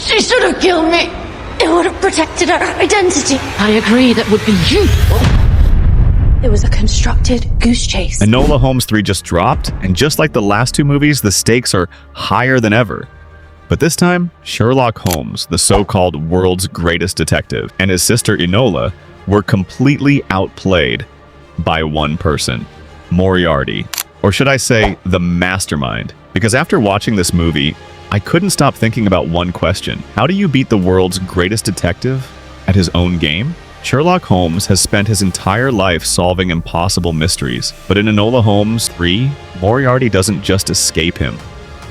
She should have killed me. It would have protected her identity. I agree, that would be you. It was a constructed goose chase. Enola Holmes 3 just dropped, and just like the last two movies, the stakes are higher than ever. But this time, Sherlock Holmes, the so-called world's greatest detective, and his sister Enola were completely outplayed by one person, Moriarty. Or should I say, the mastermind? Because after watching this movie, I couldn't stop thinking about one question. How do you beat the world's greatest detective at his own game? Sherlock Holmes has spent his entire life solving impossible mysteries, but in Enola Holmes 3, Moriarty doesn't just escape him.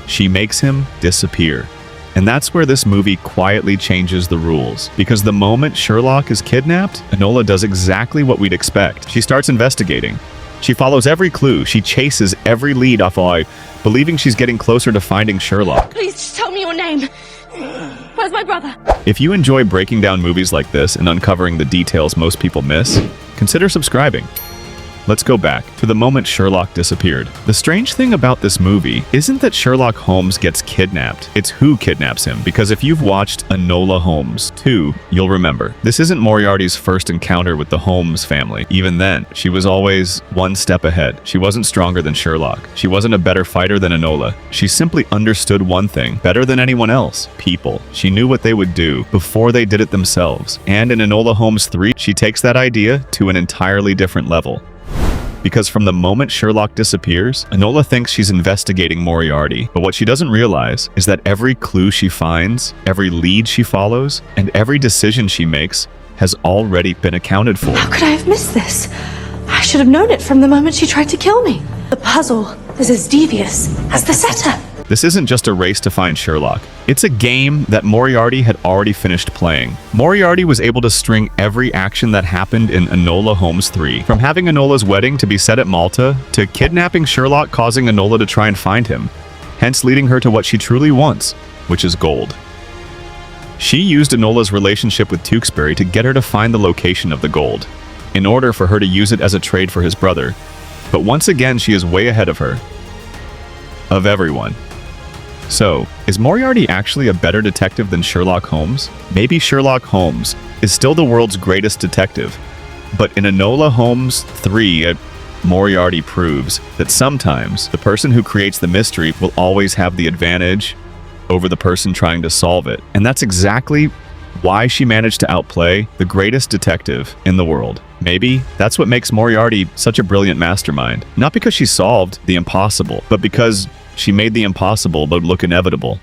She makes him disappear. And that's where this movie quietly changes the rules. Because the moment Sherlock is kidnapped, Enola does exactly what we'd expect. She starts investigating. She follows every clue. She chases every lead off eye, believing she's getting closer to finding Sherlock. Please just tell me your name. Where's my brother? If you enjoy breaking down movies like this and uncovering the details most people miss, consider subscribing. Let's go back to the moment Sherlock disappeared. The strange thing about this movie isn't that Sherlock Holmes gets kidnapped, it's who kidnaps him, because if you've watched Enola Holmes 2, you'll remember. This isn't Moriarty's first encounter with the Holmes family. Even then, she was always one step ahead. She wasn't stronger than Sherlock. She wasn't a better fighter than Enola. She simply understood one thing better than anyone else: people. She knew what they would do before they did it themselves. And in Enola Holmes 3, she takes that idea to an entirely different level. Because from the moment Sherlock disappears, Enola thinks she's investigating Moriarty, but what she doesn't realize is that every clue she finds, every lead she follows, and every decision she makes has already been accounted for. How could I have missed this? I should have known it from the moment she tried to kill me. The puzzle is as devious as the setter. This isn't just a race to find Sherlock. It's a game that Moriarty had already finished playing. Moriarty was able to string every action that happened in Enola Holmes 3. From having Enola's wedding to be set at Malta, to kidnapping Sherlock causing Enola to try and find him, hence leading her to what she truly wants, which is gold. She used Enola's relationship with Tewkesbury to get her to find the location of the gold, in order for her to use it as a trade for his brother. But once again, she is way ahead of her. Of everyone. So, is Moriarty actually a better detective than Sherlock Holmes? Maybe Sherlock Holmes is still the world's greatest detective, but in Enola Holmes 3, Moriarty proves that sometimes the person who creates the mystery will always have the advantage over the person trying to solve it. And that's exactly why she managed to outplay the greatest detective in the world. Maybe that's what makes Moriarty such a brilliant mastermind. Not because she solved the impossible, but because she made the impossible but look inevitable.